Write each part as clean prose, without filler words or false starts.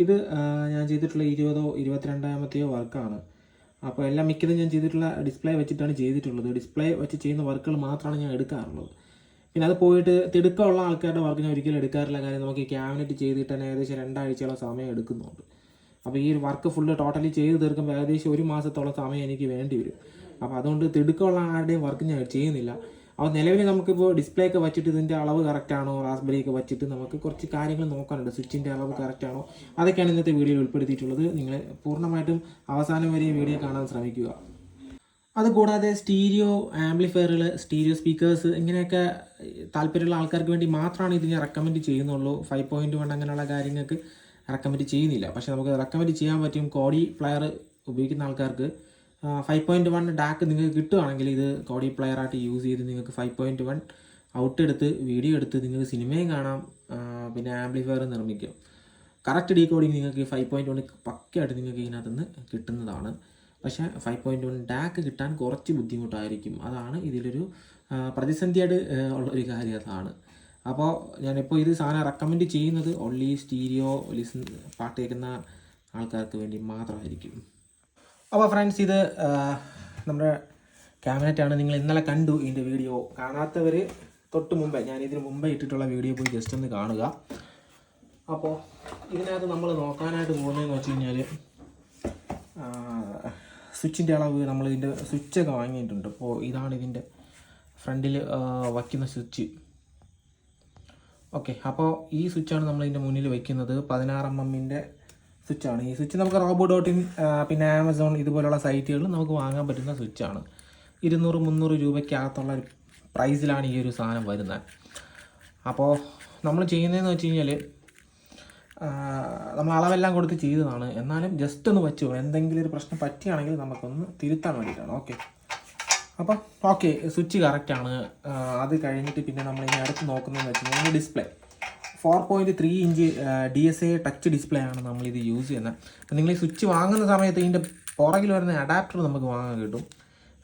ഇത് ഞാൻ ചെയ്തിട്ടുള്ള 20ഓ 22ാമത്തെയോ വർക്കാണ്. അപ്പോൾ എല്ലാം മിക്കതും ഞാൻ ചെയ്തിട്ടുള്ള ഡിസ്പ്ലേ വെച്ചിട്ടാണ് ചെയ്തിട്ടുള്ളത്. ഡിസ്പ്ലേ വെച്ച് ചെയ്യുന്ന വർക്കുകൾ മാത്രമാണ് ഞാൻ എടുക്കാറുള്ളത്. പിന്നെ അത് പോയിട്ട് തിടുക്കമുള്ള ആൾക്കാരുടെ വർക്ക് ഞാൻ ഒരിക്കലും എടുക്കാറില്ല. കാര്യം നമുക്ക് ഈ ക്യാബിനറ്റ് ചെയ്തിട്ട് തന്നെ ഏകദേശം 2 ആഴ്ചയോളം സമയം എടുക്കുന്നുണ്ട്. അപ്പോൾ ഈ ഒരു വർക്ക് ഫുള്ള് ടോട്ടലി ചെയ്ത് തീർക്കുമ്പോൾ ഏകദേശം 1 മാസത്തോളം സമയം എനിക്ക് വേണ്ടി വരും. അപ്പോൾ അതുകൊണ്ട് തിടുക്കമുള്ള ആരുടെയും വർക്ക് ഞാൻ ചെയ്യുന്നില്ല. അപ്പോൾ നിലവിൽ നമുക്കിപ്പോൾ ഡിസ്പ്ലേ ഒക്കെ വെച്ചിട്ട് ഇതിൻ്റെ അളവ് കറക്റ്റാണോ, റാസ്ബെറി ഒക്കെ വെച്ചിട്ട് നമുക്ക് കുറച്ച് കാര്യങ്ങൾ നോക്കാനുണ്ട്. സ്വിച്ചിൻ്റെ അളവ് കറക്റ്റാണോ, അതൊക്കെയാണ് ഇന്നത്തെ വീഡിയോയിൽ ഉൾപ്പെടുത്തിയിട്ടുള്ളത്. നിങ്ങൾ പൂർണ്ണമായിട്ടും അവസാനം വരെ ഈ വീഡിയോ കാണാൻ ശ്രമിക്കുക. അതുകൂടാതെ സ്റ്റീരിയോ ആംപ്ലിഫയറുകൾ, സ്റ്റീരിയോ സ്പീക്കേഴ്സ്, ഇങ്ങനെയൊക്കെ താല്പര്യമുള്ള ആൾക്കാർക്ക് വേണ്ടി മാത്രമാണ് ഇത് ഞാൻ റെക്കമെൻഡ് ചെയ്യുന്നുള്ളൂ. 5.1 അങ്ങനെയുള്ള കാര്യങ്ങൾക്ക് റെക്കമെൻഡ് ചെയ്യുന്നില്ല. പക്ഷേ നമുക്ക് റെക്കമെൻഡ് ചെയ്യാൻ പറ്റും. കോഡി പ്ലെയർ ഉപയോഗിക്കുന്ന ആൾക്കാർക്ക് 5.1 ഡാക്ക് നിങ്ങൾക്ക് കിട്ടുകയാണെങ്കിൽ ഇത് കോഡി പ്ലെയറായിട്ട് യൂസ് ചെയ്ത് നിങ്ങൾക്ക് 5.1 ഔട്ട് എടുത്ത് വീഡിയോ എടുത്ത് നിങ്ങൾക്ക് സിനിമയും കാണാം, പിന്നെ ആംപ്ലിഫയർ നിർമ്മിക്കാം. കറക്റ്റ് ഡീകോഡിങ് നിങ്ങൾക്ക് 5.1 പക്കയായിട്ട് നിങ്ങൾക്ക് ഇതിനകത്ത് നിന്ന് കിട്ടുന്നതാണ്. പക്ഷേ 5.1 ഡാക്ക് കിട്ടാൻ കുറച്ച് ബുദ്ധിമുട്ടായിരിക്കും. അതാണ് ഇതിലൊരു പ്രതിസന്ധിയായിട്ട് ഉള്ളൊരു കാര്യം അതാണ്. അപ്പോൾ ഞാനിപ്പോൾ ഇത് സാധനം റെക്കമെൻഡ് ചെയ്യുന്നത് ഓൺലി സ്റ്റീരിയോ പാട്ട് കേൾക്കുന്ന ആൾക്കാർക്ക് വേണ്ടി മാത്രമായിരിക്കും. അപ്പോൾ ഫ്രണ്ട്സ്, ഇത് നമ്മുടെ ക്യാബിനറ്റാണ്. നിങ്ങൾ ഇന്നലെ കണ്ടു ഇതിൻ്റെ വീഡിയോ. കാണാത്തവർ തൊട്ട് മുമ്പേ, ഞാൻ ഇതിന് മുമ്പേ ഇട്ടിട്ടുള്ള വീഡിയോ പോയി ജസ്റ്റ് ഒന്ന് കാണുക. അപ്പോൾ ഇതിനകത്ത് നമ്മൾ നോക്കാനായിട്ട് പോകുന്നതെന്ന് വെച്ച് കഴിഞ്ഞാൽ സ്വിച്ചിൻ്റെ അളവ്. നമ്മൾ ഇതിൻ്റെ സ്വിച്ചൊക്കെ വാങ്ങിയിട്ടുണ്ട്. അപ്പോൾ ഇതാണ് ഇതിൻ്റെ ഫ്രണ്ടിൽ വയ്ക്കുന്ന സ്വിച്ച്. ഓക്കെ, അപ്പോൾ ഈ സ്വിച്ചാണ് നമ്മളിതിൻ്റെ മുന്നിൽ വയ്ക്കുന്നത്. 16 mm സ്വിച്ചാണ്. ഈ സ്വിച്ച് നമുക്ക് റോബോ.in പിന്നെ ആമസോൺ ഇതുപോലുള്ള സൈറ്റുകളിൽ നമുക്ക് വാങ്ങാൻ പറ്റുന്ന സ്വിച്ചാണ്. 200-300 രൂപയ്ക്കകത്തുള്ള ഒരു പ്രൈസിലാണ് ഈ ഒരു സാധനം വരുന്നത്. അപ്പോൾ നമ്മൾ ചെയ്യുന്നതെന്ന് വെച്ച് കഴിഞ്ഞാൽ നമ്മൾ അളവെല്ലാം കൊടുത്ത് ചെയ്തതാണ്. എന്നാലും ജസ്റ്റ് ഒന്ന് വെച്ചു, എന്തെങ്കിലും ഒരു പ്രശ്നം പറ്റുകയാണെങ്കിൽ നമുക്കൊന്ന് തിരുത്താൻ വേണ്ടിയിട്ടാണ്. ഓക്കെ, അപ്പം ഓക്കെ, സ്വിച്ച് കറക്റ്റാണ്. അത് കഴിഞ്ഞിട്ട് പിന്നെ നമ്മളിനി അടുത്ത് നോക്കുന്നതെന്ന് വെച്ച് കഴിഞ്ഞാൽ display 4.3 inch DSA touch display ആണ് നമ്മളിത് യൂസ് ചെയ്യുന്നത്. നിങ്ങൾ ഈ സ്വിച്ച് വാങ്ങുന്ന സമയത്ത് ഇതിൻ്റെ പുറകിൽ വരുന്ന അഡാപ്റ്റർ നമുക്ക് വാങ്ങാൻ കിട്ടും.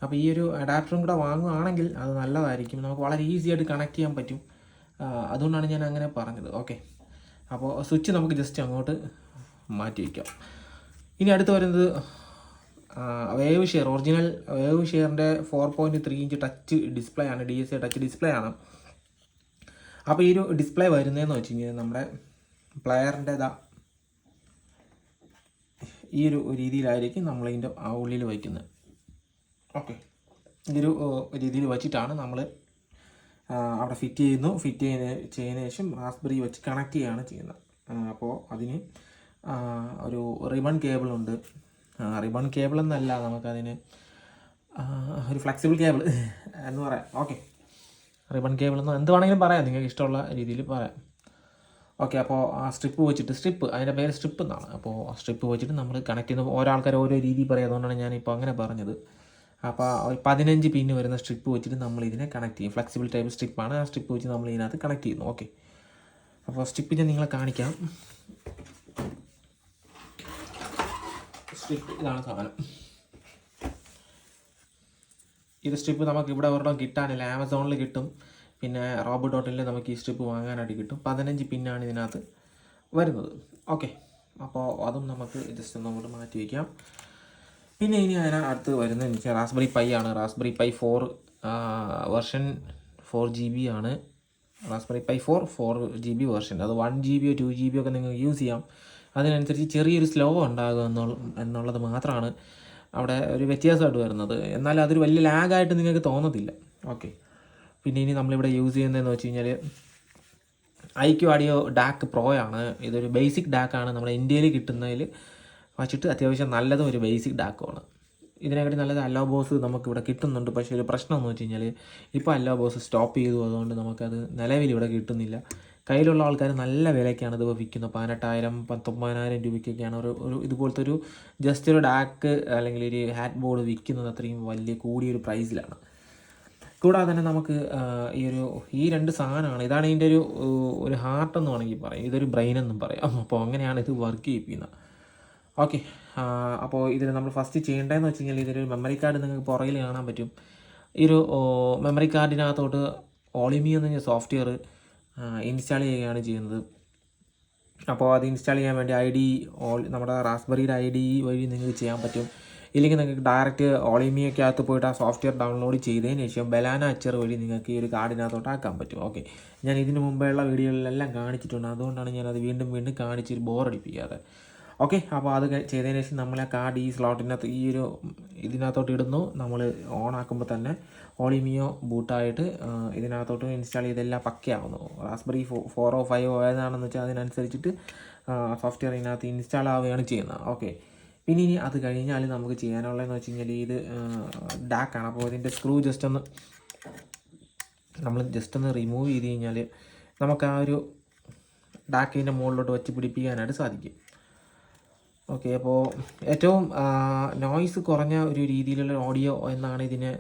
അപ്പോൾ ഈ ഒരു അഡാപ്റ്ററും കൂടെ വാങ്ങുകയാണെങ്കിൽ അത് നല്ലതായിരിക്കും. നമുക്ക് വളരെ ഈസി ആയിട്ട് കണക്ട് ചെയ്യാൻ പറ്റും. അതുകൊണ്ടാണ് ഞാൻ അങ്ങനെ പറഞ്ഞത്. ഓക്കെ, അപ്പോൾ സ്വിച്ച് നമുക്ക് ജസ്റ്റ് അങ്ങോട്ട് മാറ്റി വയ്ക്കാം. ഇനി അടുത്ത് വരുന്നത് വേവ് ഷെയർ, ഒറിജിനൽ വേവ് ഷെയറിൻ്റെ 4.3 ഇഞ്ച് ടച്ച് ഡിസ്പ്ലേ ആണ്. DSA ടച്ച് ഡിസ്പ്ലേ ആണ്. അപ്പോൾ ഈ ഒരു ഡിസ്പ്ലേ വരുന്നതെന്ന് വെച്ച് കഴിഞ്ഞാൽ നമ്മുടെ പ്ലെയറിൻ്റെ ഈ ഒരു രീതിയിലായിരിക്കും നമ്മളിതിൻ്റെ ഉള്ളിൽ വയ്ക്കുന്നത്. ഓക്കെ, ഈ ഒരു രീതിയിൽ വെച്ചിട്ടാണ് നമ്മൾ അവിടെ ഫിറ്റ് ചെയ്യുന്നു. ഫിറ്റ് ചെയ്തതിന് ശേഷം റാസ്ബെറി വെച്ച് കണക്ട് ചെയ്യുകയാണ് ചെയ്യുന്നത്. അപ്പോൾ അതിന് ഒരു റിബൺ കേബിളുണ്ട്. റിബൺ കേബിൾ എന്നല്ല, നമുക്കതിന് ഒരു ഫ്ലെക്സിബിൾ കേബിൾ എന്ന് പറയാം. ഓക്കെ, റിബൺ കേബിൾ എന്ന് എന്ത് വേണമെങ്കിലും പറയാം, നിങ്ങൾക്ക് ഇഷ്ടമുള്ള രീതിയിൽ പറയാം. ഓക്കെ, അപ്പോൾ ആ സ്ട്രിപ്പ് വെച്ചിട്ട്, അതിൻ്റെ പേര് സ്ട്രിപ്പ് എന്നാണ്. അപ്പോൾ ആ സ്ട്രിപ്പ് വെച്ചിട്ട് നമ്മൾ കണക്ട് ചെയ്യുന്ന ഓരോ ആൾക്കാർ ഓരോ രീതി പറയും. അതുകൊണ്ടാണ് ഞാനിപ്പോൾ അങ്ങനെ പറഞ്ഞത്. അപ്പോൾ ഒരു 15 പിന്ന് വരുന്ന സ്ട്രിപ്പ് വെച്ചിട്ട് നമ്മൾ ഇതിനെ കണക്ട് ചെയ്യും. ഫ്ലെക്സിബിൾ ടൈപ്പ് സ്ട്രിപ്പാണ്. ആ സ്ട്രിപ്പ് വെച്ച് നമ്മൾ ഇതിനകത്ത് കണക്ട് ചെയ്യുന്നു. ഓക്കെ, അപ്പോൾ സ്ട്രിപ്പ് ഞാൻ നിങ്ങളെ കാണിക്കാം. സ്ട്രിപ്പ് ഇതാണ് സാധനം. ഇത് സ്ട്രിപ്പ് നമുക്ക് ഇവിടെ ഒരെണ്ണം കിട്ടാനില്ല, ആമസോണിൽ കിട്ടും. പിന്നെ റോബോ.in നമുക്ക് ഈ സ്ട്രിപ്പ് വാങ്ങാനായിട്ട് കിട്ടും. 15 പിന്നാണ് ഇതിനകത്ത് വരുന്നത്. ഓക്കെ, അപ്പോൾ അതും നമുക്ക് ജസ്റ്റ് ഒന്നങ്ങോട്ട് മാറ്റി വയ്ക്കാം. പിന്നെ ഇനി അതിനടുത്ത് വരുന്നതെന്ന് വെച്ചാൽ റാസ്ബെറി പൈ ആണ്. റാസ്ബെറി പൈ 4 വെർഷൻ 4GB ആണ്. Raspberry pi 4 GB version. അത് 1 GB 2 GB ഒക്കെ നിങ്ങൾക്ക് യൂസ് ചെയ്യാം. അതിനനുസരിച്ച് ചെറിയൊരു സ്ലോ ഉണ്ടാകും എന്നുള്ളത് മാത്രമാണ് അവിടെ ഒരു വ്യത്യാസമായിട്ട് വരുന്നത്. എന്നാൽ അതൊരു വലിയ ലാഗായിട്ട് നിങ്ങൾക്ക് തോന്നത്തില്ല. ഓക്കെ, പിന്നെ ഇനി നമ്മളിവിടെ യൂസ് ചെയ്യുന്നതെന്ന് വെച്ച് കഴിഞ്ഞാൽ IQ Audio DAC Pro ആണ്. ഇതൊരു ബേസിക് ഡാക്കാണ്. നമ്മുടെ ഇന്ത്യയിൽ കിട്ടുന്നതിൽ വച്ചിട്ട് അത്യാവശ്യം നല്ലതും ഒരു ബേസിക് ഡാക്കുമാണ്. ഇതിനെക്കാട്ടി നല്ലത് അല്ലോ ബോസ് നമുക്കിവിടെ കിട്ടുന്നുണ്ട്. പക്ഷേ ഒരു പ്രശ്നം എന്ന് വെച്ച് കഴിഞ്ഞാൽ ഇപ്പോൾ അല്ലോ ബോസ് സ്റ്റോപ്പ് ചെയ്തു. അതുകൊണ്ട് നമുക്കത് നിലവിൽ ഇവിടെ കിട്ടുന്നില്ല. കയ്യിലുള്ള ആൾക്കാർ നല്ല വിലയ്ക്കാണ് ഇത് വിൽക്കുന്നത്. 18,000-19,000 രൂപയ്ക്കൊക്കെയാണ് ഒരു ഇതുപോലത്തെ ഒരു ജസ്റ്റ് ഒരു ഡാക്ക് അല്ലെങ്കിൽ ഒരു ഹാറ്റ് ബോർഡ് വിൽക്കുന്നത്. അത്രയും വലിയ കൂടിയൊരു പ്രൈസിലാണ്. കൂടാതെ തന്നെ നമുക്ക് ഈ 2 സാധനമാണ്. ഇതാണ് ഇതിൻ്റെ ഒരു ഹാർട്ട് എന്ന് വേണമെങ്കിൽ പറയാം. ഇതൊരു ബ്രെയിൻ എന്നും പറയാം. അപ്പോൾ അങ്ങനെയാണ് ഇത് വർക്ക് ചെയ്യിപ്പിക്കുന്നത്. ഓക്കെ, അപ്പോൾ ഇതിൽ നമ്മൾ ഫസ്റ്റ് ചെയ്യേണ്ടതെന്ന് വെച്ച് കഴിഞ്ഞാൽ ഇതൊരു മെമ്മറി കാർഡ് നിങ്ങൾക്ക് പുറകിൽ കാണാൻ പറ്റും. ഈ ഒരു മെമ്മറി കാർഡിനകത്തോട്ട് ഓളിമി എന്ന സോഫ്റ്റ്വെയർ ഇൻസ്റ്റാൾ ചെയ്യുകയാണ് ചെയ്യുന്നത്. അപ്പോൾ അത് ഇൻസ്റ്റാൾ ചെയ്യാൻ വേണ്ടി നമ്മുടെ റാസ്ബെറിയുടെ ID വഴി നിങ്ങൾക്ക് ചെയ്യാൻ പറ്റും. ഇല്ലെങ്കിൽ നിങ്ങൾക്ക് ഡയറക്റ്റ് ഓളിമിയൊക്കകത്ത് പോയിട്ട് ആ സോഫ്റ്റ്വെയർ ഡൗൺലോഡ് ചെയ്തതിന് ശേഷം ബലാന അച്ചർ വഴി നിങ്ങൾക്ക് ഈ ഒരു കാർഡിനകത്തോട്ട് ആക്കാൻ പറ്റും. ഓക്കെ, ഞാൻ ഇതിന് മുമ്പെയുള്ള വീഡിയോകളിലെല്ലാം കാണിച്ചിട്ടുണ്ട്, അതുകൊണ്ടാണ് ഞാനത് വീണ്ടും വീണ്ടും കാണിച്ച് ബോറടിപ്പിക്കാതെ. ഓക്കെ, അപ്പോൾ അത് ചെയ്തതിന് ശേഷം നമ്മൾ ആ കാർഡ് ഈ സ്ലോട്ടിനകത്ത് ഇതിനകത്തോട്ട് ഇടുന്നു. നമ്മൾ ഓൺ ആക്കുമ്പോൾ തന്നെ ഓളിമിയോ ബൂട്ടായിട്ട് ഇതിനകത്തോട്ട് ഇൻസ്റ്റാൾ ചെയ്തെല്ലാം പക്കയാവുന്നു. റാസ്ബെറി 4 5 ഏതാണെന്ന് വെച്ചാൽ അതിനനുസരിച്ചിട്ട് സോഫ്റ്റ്വെയർ ഇതിനകത്ത് ഇൻസ്റ്റാൾ ആവുകയാണ് ചെയ്യുന്നത്. ഓക്കെ, പിന്നെ ഇനി അത് കഴിഞ്ഞാൽ നമുക്ക് ചെയ്യാനുള്ളതെന്ന് വെച്ച് കഴിഞ്ഞാൽ ഇത് ഡാക്കാണ്. അപ്പോൾ ഇതിൻ്റെ സ്ക്രൂ നമ്മൾ ജസ്റ്റ് ഒന്ന് റിമൂവ് ചെയ്ത് കഴിഞ്ഞാൽ നമുക്ക് ആ ഒരു ഡാക്കിൻ്റെ മുകളിലോട്ട് വെച്ച് പിടിപ്പിക്കാനായിട്ട് സാധിക്കും. ഓക്കെ, അപ്പോൾ ഏറ്റവും നോയ്സ് കുറഞ്ഞ ഒരു രീതിയിലുള്ള ഓഡിയോ എന്നാണ് ഇതിനെ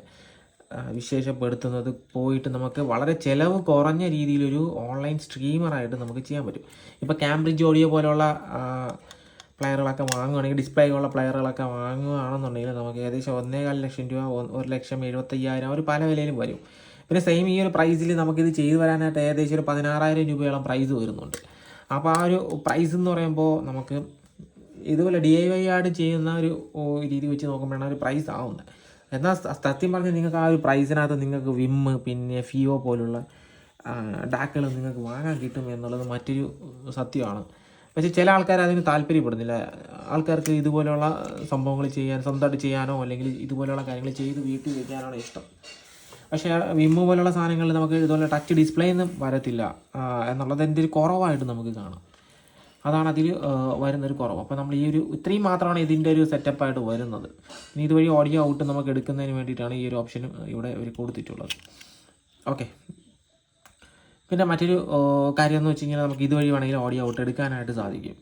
വിശേഷപ്പെടുത്തുന്നത്. പോയിട്ട് നമുക്ക് വളരെ ചിലവ് കുറഞ്ഞ രീതിയിലൊരു ഓൺലൈൻ സ്ട്രീമറായിട്ട് നമുക്ക് ചെയ്യാൻ പറ്റും. ഇപ്പോൾ കാംബ്രിഡ്ജ് ഓഡിയോ പോലുള്ള പ്ലെയറുകളൊക്കെ വാങ്ങുകയാണെങ്കിൽ, ഡിസ്പ്ലേ ഉള്ള പ്ലെയറുകളൊക്കെ വാങ്ങുകയാണെന്നുണ്ടെങ്കിൽ നമുക്ക് ഏകദേശം 1.25 ലക്ഷം രൂപ, 1,75,000 ഒരു പല വിലയിലും വരും. പിന്നെ സെയിം ഈ ഒരു പ്രൈസിൽ നമുക്കിത് ചെയ്തു വരാനായിട്ട് ഏകദേശം ഒരു 16,000 രൂപയോളം പ്രൈസ് വരുന്നുണ്ട്. അപ്പോൾ ആ ഒരു പ്രൈസ് എന്ന് പറയുമ്പോൾ നമുക്ക് ഇതുപോലെ DIY ആയിട്ട് ചെയ്യുന്ന ഒരു രീതി വെച്ച് നോക്കുമ്പോഴാണ് ഒരു പ്രൈസ് ആവുന്നത്. എന്നാൽ സത്യം പറഞ്ഞാൽ നിങ്ങൾക്ക് ആ ഒരു പ്രൈസിനകത്ത് നിങ്ങൾക്ക് വിമ്മ് പിന്നെ ഫിയോ പോലുള്ള ഡാക്കുകൾ നിങ്ങൾക്ക് വാങ്ങാൻ കിട്ടും എന്നുള്ളത് മറ്റൊരു സത്യമാണ്. പക്ഷേ ചില ആൾക്കാർ അതിന് താല്പര്യപ്പെടുന്നില്ല. ആൾക്കാർക്ക് ഇതുപോലെയുള്ള സംഭവങ്ങൾ ചെയ്യാൻ, സ്വന്തമായിട്ട് ചെയ്യാനോ അല്ലെങ്കിൽ ഇതുപോലെയുള്ള കാര്യങ്ങൾ ചെയ്ത് വീട്ടിൽ വയ്ക്കാനാണ് ഇഷ്ടം. പക്ഷേ വിമ്മ് പോലുള്ള സാധനങ്ങൾ നമുക്ക് ഇതുപോലെ ടച്ച് ഡിസ്പ്ലേ ഒന്നും വരത്തില്ല എന്നുള്ളത് എൻ്റെ ഒരു കുറവായിട്ട് നമുക്ക് കാണാം. അതാണ് അതിൽ വരുന്നൊരു കുറവ്. അപ്പോൾ നമ്മൾ ഇത്രയും മാത്രമാണ് ഇതിൻ്റെ ഒരു സെറ്റപ്പായിട്ട് വരുന്നത്. ഇനി ഇതുവഴി ഓഡിയോ ഔട്ട് നമുക്ക് എടുക്കുന്നതിന് വേണ്ടിയിട്ടാണ് ഈ ഒരു ഓപ്ഷനും ഇവിടെ ഒരു കൊടുത്തിട്ടുള്ളത്. ഓക്കെ, പിന്നെ മറ്റൊരു കാര്യം എന്ന് വെച്ച് കഴിഞ്ഞാൽ നമുക്ക് ഇതുവഴി വേണമെങ്കിൽ ഓഡിയോ ഔട്ട് എടുക്കാനായിട്ട് സാധിക്കും.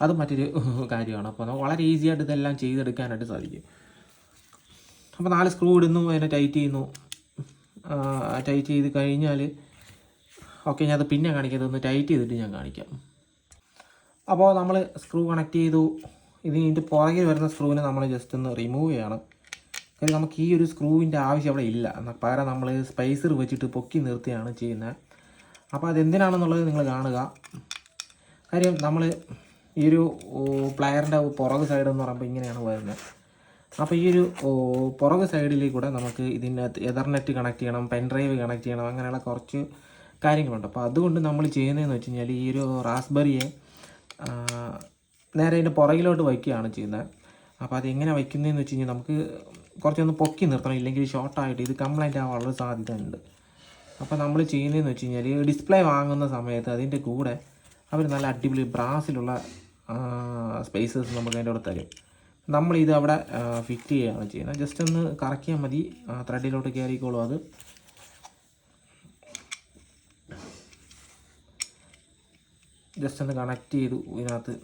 അത് മറ്റൊരു കാര്യമാണ്. അപ്പോൾ നമുക്ക് വളരെ ഈസി ആയിട്ട് ഇതെല്ലാം ചെയ്തെടുക്കാനായിട്ട് സാധിക്കും. അപ്പോൾ 4 സ്ക്രൂ ഇടുന്നു, അതിനെ ടൈറ്റ് ചെയ്യുന്നു. ടൈറ്റ് ചെയ്ത് കഴിഞ്ഞാൽ ഓക്കെ, ഞാൻ അത് പിന്നെ കാണിക്കാം. ഇതൊന്ന് ടൈറ്റ് ചെയ്തിട്ട് ഞാൻ കാണിക്കാം. അപ്പോൾ നമ്മൾ സ്ക്രൂ കണക്ട് ചെയ്തു. ഇതിൻ്റെ പുറകിൽ വരുന്ന സ്ക്രൂവിനെ നമ്മൾ ജസ്റ്റ് ഒന്ന് റിമൂവ് ചെയ്യണം. കാര്യം നമുക്ക് ഈ ഒരു സ്ക്രൂവിൻ്റെ ആവശ്യം അവിടെ ഇല്ല. പകരം നമ്മൾ സ്പേസർ വെച്ചിട്ട് പൊക്കി നിർത്തുകയാണ് ചെയ്യുന്നത്. അപ്പോൾ അതെന്തിനാണെന്നുള്ളത് നിങ്ങൾ കാണുക. കാര്യം നമ്മൾ ഈ ഒരു പ്ലെയറിൻ്റെ പുറക് സൈഡ് എന്ന് പറയുമ്പോൾ ഇങ്ങനെയാണ് വരുന്നത്. അപ്പോൾ ഈ ഒരു പുറക് സൈഡിലേക്ക് കൂടെ നമുക്ക് ഇതിനകത്ത് എതർനെറ്റ് കണക്ട് ചെയ്യണം, പെൻഡ്രൈവ് കണക്ട് ചെയ്യണം, അങ്ങനെയുള്ള കുറച്ച് കാര്യങ്ങളുണ്ട്. അപ്പോൾ അതുകൊണ്ട് നമ്മൾ ചെയ്യുന്നതെന്ന് വെച്ച് കഴിഞ്ഞാൽ ഈ ഒരു റാസ്ബെറിയെ നേരെ ഇതിൻ്റെ പുറകിലോട്ട് വയ്ക്കുകയാണ് ചെയ്യുന്നത്. അപ്പോൾ അതെങ്ങനെ വയ്ക്കുന്നതെന്ന് വെച്ച് കഴിഞ്ഞാൽ നമുക്ക് കുറച്ചൊന്ന് പൊക്കി നിർത്തണം, ഇല്ലെങ്കിൽ ഷോർട്ടായിട്ട് ഇത് കംപ്ലൈൻറ്റ് ആവാനുള്ള സാധ്യത ഉണ്ട്. അപ്പോൾ നമ്മൾ ചെയ്യുന്നതെന്ന് വെച്ച് കഴിഞ്ഞാൽ ഡിസ്പ്ലേ വാങ്ങുന്ന സമയത്ത് അതിൻ്റെ കൂടെ അവർ നല്ല അടിപൊളി ബ്രാസിലുള്ള സ്പേസസ് നമുക്ക് അതിൻ്റെ കൂടെ തരും. നമ്മളിത് അവിടെ ഫിറ്റ് ചെയ്യുകയാണ് ചെയ്യുന്നത്. ജസ്റ്റ് ഒന്ന് കറക്കിയാൽ മതി, ത്രെഡിലോട്ട് കയറിക്കോളും. അത് ജസ്റ്റ് ഒന്ന് കണക്ട് ചെയ്തു. ഇതിനകത്ത്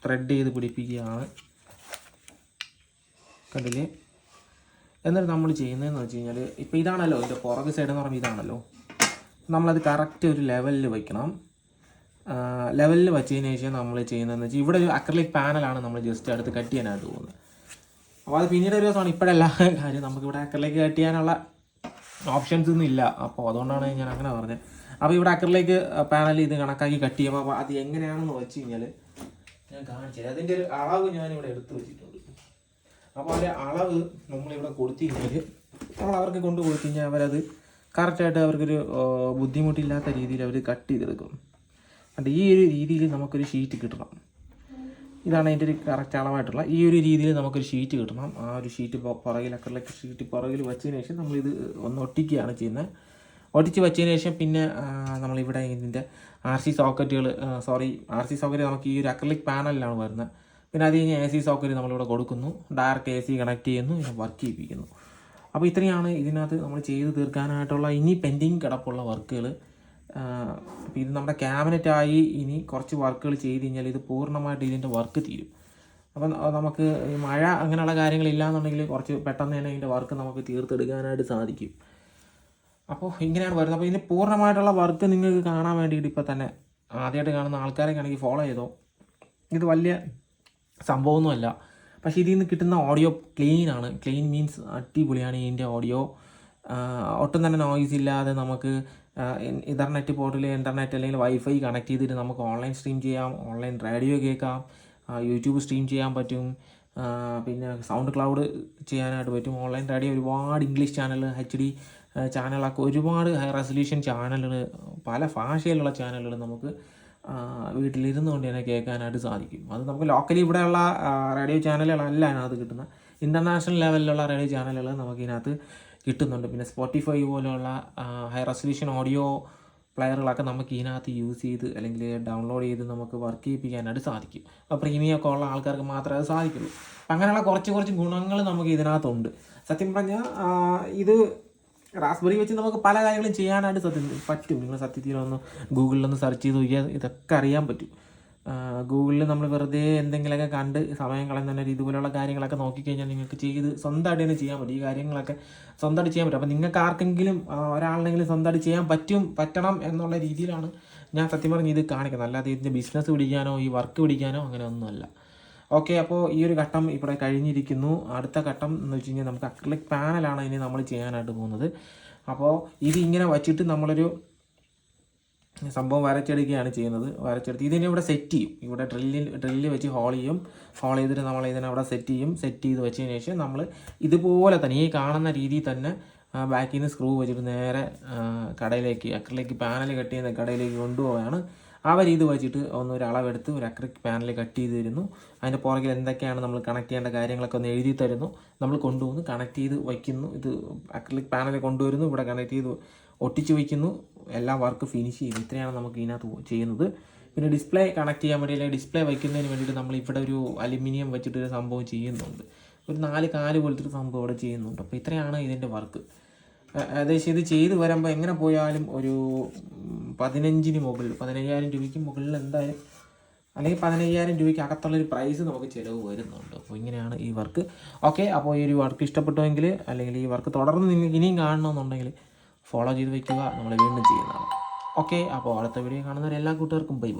ത്രെഡ് ചെയ്ത് പിടിപ്പിക്കുകയാണ്, കണ്ടില്ലേ. എന്നിട്ട് നമ്മൾ ചെയ്യുന്നതെന്ന് വെച്ച് കഴിഞ്ഞാൽ ഇപ്പോൾ ഇതാണല്ലോ ഇതിൻ്റെ പുറക് സൈഡ് എന്ന് പറയുമ്പോൾ ഇതാണല്ലോ, നമ്മളത് കറക്റ്റ് ഒരു ലെവലിൽ വയ്ക്കണം. ലെവലിൽ വെച്ചതിന് ശേഷം നമ്മൾ ചെയ്യുന്നതെന്ന് വെച്ചാൽ ഇവിടെ ഒരു അക്രലിക് പാനലാണ് നമ്മൾ ജസ്റ്റ് അടുത്ത് കട്ട് ചെയ്യാനായിട്ട് പോകുന്നത്. അപ്പോൾ അത് പിന്നീട് ഒരു ദിവസമാണ്. ഇപ്പോഴല്ല കാര്യം, നമുക്കിവിടെ അക്രലിക് കട്ട് ചെയ്യാനുള്ള ഓപ്ഷൻസ് ഒന്നും ഇല്ല. അപ്പോൾ അതുകൊണ്ടാണ് ഞാൻ അങ്ങനെ പറഞ്ഞത്. അപ്പോൾ ഇവിടെ അക്രലിക് പാനൽ ഇത് കണക്കാക്കി കട്ട് ചെയ്യുമ്പോൾ അപ്പോൾ അത് എങ്ങനെയാണെന്ന് വെച്ച് കഴിഞ്ഞാൽ ഞാൻ കാണിച്ചത്. അതിൻ്റെ ഒരു അളവ് ഞാനിവിടെ എടുത്ത് വെച്ചിട്ടുണ്ട്. അപ്പോൾ അതിൻ്റെ അളവ് നമ്മളിവിടെ കൊടുത്തു കഴിഞ്ഞാൽ നമ്മൾ അവർക്ക് കൊണ്ട് കൊടുത്തു കഴിഞ്ഞാൽ അവരത് കറക്റ്റായിട്ട് അവർക്കൊരു ബുദ്ധിമുട്ടില്ലാത്ത രീതിയിൽ അവർ കട്ട് ചെയ്തെടുക്കും. അത് ഈ ഒരു രീതിയിൽ നമുക്കൊരു ഷീറ്റ് കിട്ടണം. ഇതാണ് അതിൻ്റെ ഒരു കറക്റ്റ് അളവായിട്ടുള്ള ഈ ഒരു രീതിയിൽ നമുക്കൊരു ഷീറ്റ് കിട്ടണം. ആ ഒരു ഷീറ്റ് പുറകിൽ അക്രലിക് ഷീറ്റ് പുറകിൽ വെച്ചതിന് ശേഷം നമ്മളിത് ഒന്ന് ഒട്ടിക്കുകയാണ് ചെയ്യുന്നത്. ഒട്ടിച്ച് വെച്ചതിന് ശേഷം പിന്നെ നമ്മളിവിടെ ഇതിൻ്റെ RC സോക്കറ്റ് നമുക്ക് ഈ ഒരു അക്രലിക് പാനലിലാണ് വരുന്നത്. പിന്നെ അത് കഴിഞ്ഞ് AC സോക്കറ്റ് നമ്മളിവിടെ കൊടുക്കുന്നു, ഡയറക്റ്റ് AC കണക്ട് ചെയ്യുന്നു, ഇതിനെ വർക്ക് ചെയ്യിപ്പിക്കുന്നു. അപ്പോൾ ഇത്രയാണ് ഇതിനകത്ത് നമ്മൾ ചെയ്ത് തീർക്കാനായിട്ടുള്ള ഇനി പെൻഡിങ് കിടപ്പുള്ള വർക്കുകൾ. അപ്പോൾ ഇത് നമ്മുടെ ക്യാബിനറ്റായി ഇനി കുറച്ച് വർക്കുകൾ ചെയ്ത് കഴിഞ്ഞാൽ ഇത് പൂർണ്ണമായിട്ട് ഇതിൻ്റെ വർക്ക് തീരും. അപ്പം നമുക്ക് ഈ മഴ അങ്ങനെയുള്ള കാര്യങ്ങളില്ലാന്നുണ്ടെങ്കിൽ കുറച്ച് പെട്ടെന്ന് തന്നെ ഇതിൻ്റെ വർക്ക് നമുക്ക് തീർത്തെടുക്കാനായിട്ട് സാധിക്കും. അപ്പോൾ ഇങ്ങനെയാണ് വരുന്നത്. അപ്പോൾ ഇതിന് പൂർണ്ണമായിട്ടുള്ള വർക്ക് നിങ്ങൾക്ക് കാണാൻ വേണ്ടിയിട്ട് ഇപ്പോൾ തന്നെ ആദ്യമായിട്ട് കാണുന്ന ആൾക്കാരൊക്കെ ആണെങ്കിൽ ഫോളോ ചെയ്തോ. ഇത് വലിയ സംഭവമൊന്നുമല്ല, പക്ഷേ ഇതിൽ നിന്ന് കിട്ടുന്ന ഓഡിയോ ക്ലീൻ ആണ്. ക്ലീൻ മീൻസ് അടിപൊളിയാണ് ഇതിൻ്റെ ഓഡിയോ. ഒട്ടും തന്നെ നോയ്സ് ഇല്ലാതെ നമുക്ക് ഇൻ്റർനെറ്റ് പോർട്ടിൽ ഇൻ്റർനെറ്റ് അല്ലെങ്കിൽ വൈഫൈ കണക്ട് ചെയ്തിട്ട് നമുക്ക് ഓൺലൈൻ സ്ട്രീം ചെയ്യാം, ഓൺലൈൻ റേഡിയോ കേൾക്കാം, യൂട്യൂബ് സ്ട്രീം ചെയ്യാൻ പറ്റും, പിന്നെ സൗണ്ട് ക്ലൗഡ് ചെയ്യാനായിട്ട് പറ്റും. ഓൺലൈൻ റേഡിയോ ഒരുപാട് ഇംഗ്ലീഷ് ചാനൽ, HD ചാനലൊക്കെ, ഒരുപാട് ഹൈ റെസൊല്യൂഷൻ ചാനലുകൾ, പല ഭാഷയിലുള്ള ചാനലുകൾ നമുക്ക് വീട്ടിലിരുന്നു കൊണ്ട് തന്നെ കേൾക്കാനായിട്ട് സാധിക്കും. അത് നമുക്ക് ലോക്കലി ഇവിടെയുള്ള റേഡിയോ ചാനലുകളല്ല അതിനകത്ത് കിട്ടുന്ന, ഇൻ്റർനാഷണൽ ലെവലിലുള്ള റേഡിയോ ചാനലുകൾ നമുക്ക് ഇതിനകത്ത് കിട്ടുന്നുണ്ട്. പിന്നെ സ്പോട്ടിഫൈ പോലെയുള്ള ഹൈ റെസൊല്യൂഷൻ ഓഡിയോ പ്ലെയറുകളൊക്കെ നമുക്ക് ഇതിനകത്ത് യൂസ് ചെയ്ത് അല്ലെങ്കിൽ ഡൗൺലോഡ് ചെയ്ത് നമുക്ക് വർക്ക് ചെയ്യിപ്പിക്കാനായിട്ട് സാധിക്കും. അപ്പോൾ പ്രീമിയം ഒക്കെ ഉള്ള ആൾക്കാർക്ക് മാത്രമേ അത് സാധിക്കുള്ളൂ. അപ്പം അങ്ങനെയുള്ള കുറച്ച് ഗുണങ്ങൾ നമുക്ക് ഇതിനകത്തുണ്ട്. സത്യം പറഞ്ഞാൽ ഇത് റാസ്ബെറി വെച്ച് നമുക്ക് പല കാര്യങ്ങളും ചെയ്യാനായിട്ട് പറ്റും. നിങ്ങൾ സത്യത്തിലൊന്ന് ഗൂഗിളിലൊന്ന് സെർച്ച് ചെയ്ത് നോക്കിയാൽ ഇതൊക്കെ അറിയാൻ പറ്റും. ഗൂഗിളിൽ നമ്മൾ വെറുതെ എന്തെങ്കിലുമൊക്കെ കണ്ട് സമയം കളയുന്ന ഇതുപോലെയുള്ള കാര്യങ്ങളൊക്കെ നോക്കിക്കഴിഞ്ഞാൽ നിങ്ങൾക്ക് സ്വന്തമായിട്ട് തന്നെ ചെയ്യാൻ പറ്റും. ഈ കാര്യങ്ങളൊക്കെ സ്വന്തമായിട്ട് ചെയ്യാൻ പറ്റും. അപ്പോൾ നിങ്ങൾക്ക് ആർക്കെങ്കിലും ഒരാളിനെങ്കിലും സ്വന്തമായിട്ട് ചെയ്യാൻ പറ്റണം എന്നുള്ള രീതിയിലാണ് ഞാൻ സത്യം പറഞ്ഞ് ഇത് കാണിക്കുന്നത്. അല്ലാതെ ഇതിൻ്റെ ബിസിനസ് പിടിക്കാനോ ഈ വർക്ക് പിടിക്കാനോ അങ്ങനെ ഒന്നുമല്ല. ഓക്കെ, അപ്പോൾ ഈ ഒരു ഘട്ടം ഇവിടെ കഴിഞ്ഞിരിക്കുന്നു. അടുത്ത ഘട്ടം എന്ന് വെച്ച് കഴിഞ്ഞാൽ നമുക്ക് അക്രിലിക് പാനലാണ് ഇനി നമ്മൾ ചെയ്യാനായിട്ട് പോകുന്നത്. അപ്പോൾ ഇത് ഇങ്ങനെ വച്ചിട്ട് നമ്മളൊരു സംഭവം വരച്ചെടുക്കുകയാണ് ചെയ്യുന്നത്. ഇതിനെ ഇവിടെ സെറ്റ് ചെയ്യും. ഇവിടെ ഡ്രില്ല് വെച്ച് ഹോൾ ചെയ്തിട്ട് നമ്മൾ ഇതിനവിടെ സെറ്റ് ചെയ്ത് വെച്ചതിന് ശേഷം നമ്മൾ ഇതുപോലെ തന്നെ ഈ കാണുന്ന രീതിയിൽ തന്നെ ബാക്കിൽ നിന്ന് സ്ക്രൂ വെച്ചിട്ട് നേരെ കടയിലേക്ക് അക്രിലിക് പാനൽ കട്ട് ചെയ്യുന്ന കടയിലേക്ക് കൊണ്ടുപോവുകയാണ്. അവർ ഇത് വെച്ചിട്ട് ഒരു അളവെടുത്ത് ഒരു അക്രിലിക് പാനൽ കട്ട് ചെയ്ത് തരുന്നു. അതിൻ്റെ പുറകിൽ എന്തൊക്കെയാണ് നമ്മൾ കണക്ട് ചെയ്യേണ്ട കാര്യങ്ങളൊക്കെ ഒന്ന് എഴുതി തരുന്നു. നമ്മൾ കൊണ്ടുവന്ന് കണക്ട് ചെയ്ത് വയ്ക്കുന്നു. ഇത് അക്രിലിക് പാനൽ കൊണ്ടുവരുന്നു, ഇവിടെ കണക്ട് ചെയ്ത് ഒട്ടിച്ച് വയ്ക്കുന്നു, എല്ലാ വർക്ക് ഫിനിഷ് ചെയ്യുന്നു. ഇത്രയാണ് നമുക്ക് ഇതിനകത്ത് ചെയ്യുന്നത്. പിന്നെ ഡിസ്പ്ലേ കണക്ട് ചെയ്യാൻ വേണ്ടി അല്ലെങ്കിൽ ഡിസ്പ്ലേ വയ്ക്കുന്നതിന് വേണ്ടിയിട്ട് നമ്മൾ ഇവിടെ ഒരു അലുമിനിയം വെച്ചിട്ടൊരു സംഭവം ചെയ്യുന്നുണ്ട്. ഒരു 4 കാല് പോലത്തെ ഒരു സംഭവം ഇവിടെ ചെയ്യുന്നുണ്ട്. അപ്പോൾ ഇത്രയാണ് ഇതിൻ്റെ വർക്ക്. ഏകദേശം ഇത് ചെയ്ത് വരുമ്പോൾ എങ്ങനെ പോയാലും ഒരു 15,000 രൂപയ്ക്ക് മുകളിൽ എന്തായാലും, അല്ലെങ്കിൽ 15,000 രൂപയ്ക്ക് അകത്തുള്ളൊരു പ്രൈസ് നമുക്ക് ചിലവ് വരുന്നുണ്ട്. അപ്പോൾ ഇങ്ങനെയാണ് ഈ വർക്ക്. ഓക്കെ, അപ്പോൾ ഈ ഒരു വർക്ക് ഇഷ്ടപ്പെട്ടുവെങ്കിൽ അല്ലെങ്കിൽ ഈ വർക്ക് തുടർന്ന് നിങ്ങൾക്ക് ഇനിയും കാണണമെന്നുണ്ടെങ്കിൽ ഫോളോ ചെയ്ത് വയ്ക്കുക. നമ്മൾ വീണ്ടും ചെയ്യുന്നതാണ്. ഓക്കെ, അപ്പോൾ അടുത്ത വീഡിയോ കാണുന്നവരെല്ലാ കൂട്ടുകാർക്കും ബൈ.